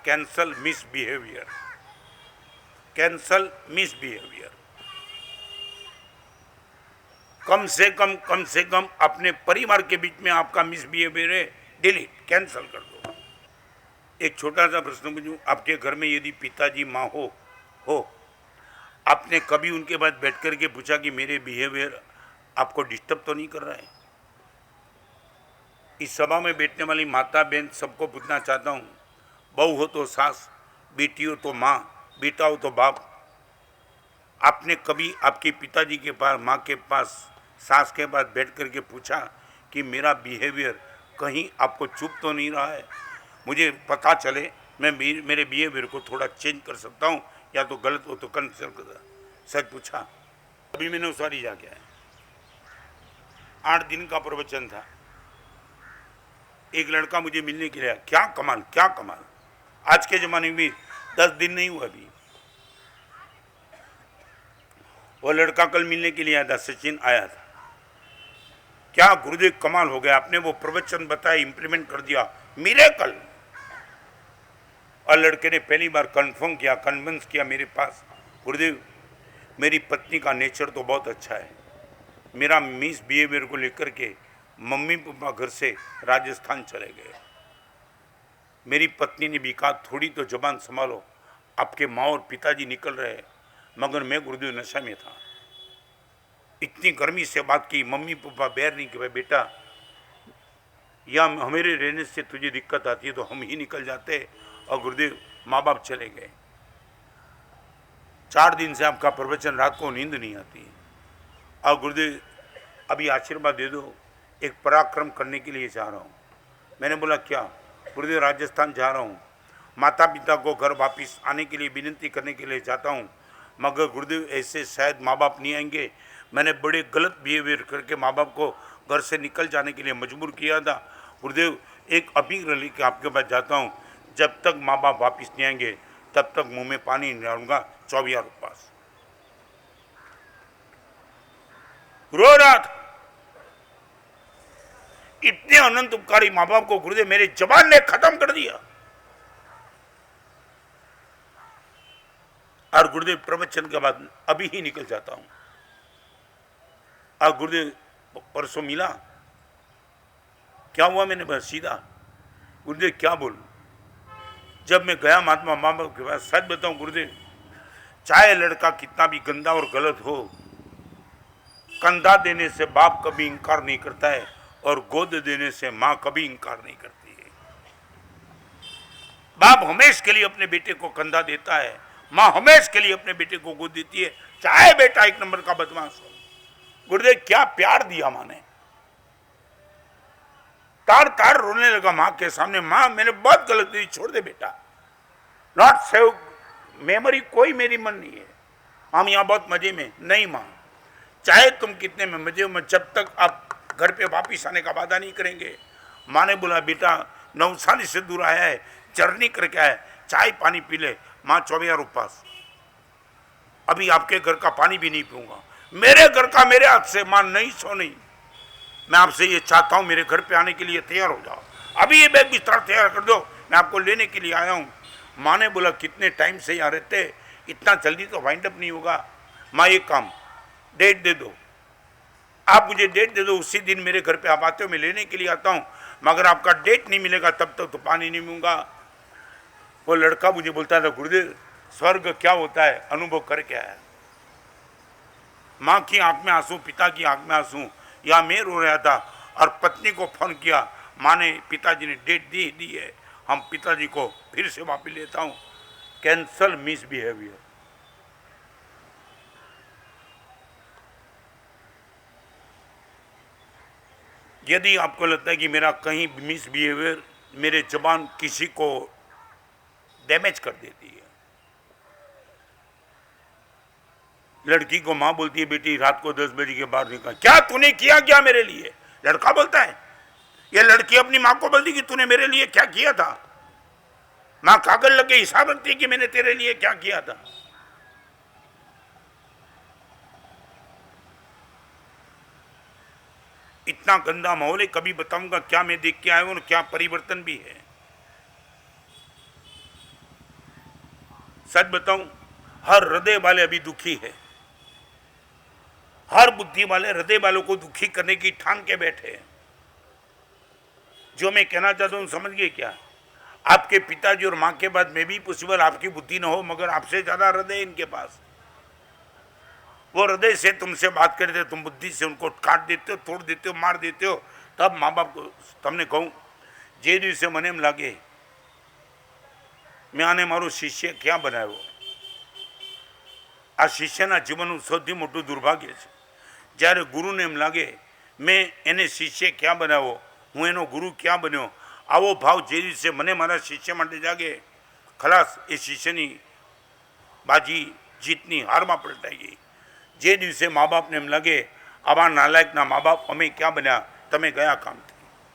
Cancel misbehaviour, cancel misbehaviour. कम से कम अपने परिवार के बीच में आपका मिसबिहेवियर है, डिलीट, कैंसल कर दो। एक छोटा सा प्रश्न पूछूं, आपके घर में यदि पिताजी माँ हो, आपने कभी उनके बाद बैठ करके पूछा कि मेरे बिहेवियर आपको डिस्टर्ब तो नहीं कर रहा है? इस सभा में बैठने वाली माता बहन सबको पूछना चाहता हूँ, बहू हो तो सास, बेटी हो तो माँ, बेटा हो तो बाप, आपने कभी आपके पिताजी के पास, माँ के पास, सास के पास बैठ करके पूछा कि मेरा बिहेवियर कहीं आपको चुप तो नहीं रहा है? मुझे पता चले मैं मेरे बिहेवियर को थोड़ा चेंज कर सकता हूँ, या तो गलत हो तो कैंसिल कर। सच पूछा। अभी मैंने उसारी जाके आया, 8 दिन का प्रवचन था। एक लड़का मुझे मिलने के लिए आया, क्या कमाल, क्या कमाल। आज के जमाने में 10 दिन नहीं हुआ अभी। वो लड़का कल मिलने के लिए आया था, सचिन आया था। क्या गुरुदेव कमाल हो गया, आपने वो प्रवचन बताया, इंप्लीमेंट कर दिया, मिरेकल। और लड़के ने पहली बार कंफर्म किया, कन्विंस किया मेरे पास, गुरुदेव मेरी पत्नी का नेचर तो बहुत अच्छा है, मेरा मिस बिहेवियर को लेकर के मम्मी पापा घर से राजस्थान चले गए। मेरी पत्नी ने भी कहा थोड़ी तो जबान संभालो, आपके माँ और पिताजी निकल रहे, मगर मैं गुरुदेव नशा में था। इतनी गर्मी से बात की, मम्मी पापा बैर नहीं कि भाई बेटा या हमारे रहने से तुझे दिक्कत आती है तो हम ही निकल जाते, और गुरुदेव माँ बाप चले गए। 4 दिन से आपका प्रवचन रात को नींद नहीं आती, और गुरुदेव अभी आशीर्वाद दे दो, एक पराक्रम करने के लिए जा रहा हूँ। मैंने बोला क्या? गुरुदेव राजस्थान जा रहा हूँ, माता पिता को घर वापिस आने के लिए विनती करने के लिए जाता हूँ, मगर गुरुदेव ऐसे शायद माँ बाप नहीं आएंगे। मैंने बड़े गलत बिहेवियर करके माँ बाप को घर से निकल जाने के लिए मजबूर किया था। गुरुदेव एक अपील लेके आपके पास जाता हूँ, जब तक माँ बाप वापिस नहीं आएंगे तब तक मुंह में पानी नहीं डालूंगा, 24 उपवास। रो रहा था। इतने अनंत उपकारी माँ बाप को गुरुदेव मेरे जवान ने खत्म कर दिया। और गुरुदेव प्रवचन के बाद अभी ही निकल जाता हूं। और गुरुदेव परसों मिला, क्या हुआ? मैंने बस सीधा, गुरुदेव क्या बोलूं? जब मैं गया महात्मा माँ बाप के पास, सच बताऊं गुरुदेव, चाहे लड़का कितना भी गंदा और गलत हो, कंधा देने से बाप कभी इंकार नहीं करता है, और गोद देने से माँ कभी इंकार नहीं करती है। बाप हमेशा के लिए अपने बेटे को कंधा देता है, माँ हमेशा के लिए अपने बेटे को गोद देती है, चाहे बेटा 1 नंबर का बदमाश हो। गुरुदेव क्या प्यार दिया माँ ने। तार तार रोने लगा माँ के सामने, माँ मैंने बहुत गलत दी, छोड़ दे बेटा, नॉट सेव मेमोरी, कोई मेरी मन नहीं है, हम यहाँ बहुत मजे में। नहीं माँ, चाहे तुम कितने में मजे में, जब तक आप घर पे वापिस आने का वादा नहीं करेंगे। माँ ने बोला बेटा नौसानी से दूर आया है, जर्नी करके आया है, चाय पानी पी ले। माँ 24 उपवास, अभी आपके घर का पानी भी नहीं पीऊंगा, मेरे घर का मेरे हाथ से। माँ नहीं सो नहीं, मैं आपसे ये चाहता हूँ मेरे घर पे आने के लिए तैयार हो जाओ, अभी ये बैग बिस्तर तैयार कर दो, मैं आपको लेने के लिए आया हूँ। माँ ने बोला कितने टाइम से यहाँ रहते, इतना जल्दी तो वाइंड अप नहीं होगा। माँ एक काम, डेट दे दो, आप मुझे डेट दे दो, उसी दिन मेरे घर पे आप आते हो, मैं लेने के लिए आता हूँ, मगर आपका डेट नहीं मिलेगा तब तक तो पानी नहीं पीऊंगा। वो लड़का मुझे बोलता था गुरुदेव स्वर्ग क्या होता है, अनुभव करके आया। माँ की आंख में आंसू, पिता की आंख में आंसू, या मैं रो रहा था, और पत्नी को फोन किया, माँ ने, पिताजी ने डेट दी है, हम पिताजी को फिर से वापस लेता हूँ। Cancel misbehaviour. यदि आपको लगता है कि मेरा कहीं मिसबिहेवियर, मेरे जबान किसी को डैमेज कर देती है, लड़की को माँ बोलती है बेटी रात को 10 बजे के बाद निकल, क्या तूने किया क्या मेरे लिए? लड़का बोलता है, ये लड़की अपनी माँ को बोलती कि तूने मेरे लिए क्या किया था? माँ कागज लग के हिसाब रखती है कि मैंने तेरे लिए क्या किया था। इतना गंदा माहौल है, कभी बताऊंगा क्या मैं देख के आया हूं और क्या परिवर्तन भी है। सच बताऊं, हर हृदय वाले अभी दुखी है, हर बुद्धि वाले हृदय वालों को दुखी करने की ठान के बैठे हैं। जो मैं कहना चाहता हूं समझ गए क्या? आपके पिताजी और मां के बाद में भी पॉसिबल आपकी बुद्धि न हो, मगर आपसे ज्यादा हृदय इनके पास। वो हृदय से तुमसे बात करते, तुम बुद्धि से उनको काट देते हो, तोड़ देते हो, मार देते हो। तब माँ बाप को तमने कहूँ, जे दिवसे मने एम लागे मैं आने मारो शिष्य क्या बनाव्यो, आ शिष्यना जीवनનું સૌથી મોટું દુર્ભાગ્ય છે। જ્યારે ગુરુને એમ લાગે મેં એને શિષ્ય ક્યાં બનાવ્યો, હું એનો ગુરુ ક્યાં બન્યો, આવો ભાવ જે દિવસે મને મારા શિષ્ય માટે જાગે, ખલાસ એ શિષ્યની બાજી જીતની હારમાં પલટાઈ ગઈ। જે દિવસે મા બાપને એમ લાગે આવા નાલાયકના મા બાપ અમે ક્યાં બન્યા, તમે ગયા કામથી।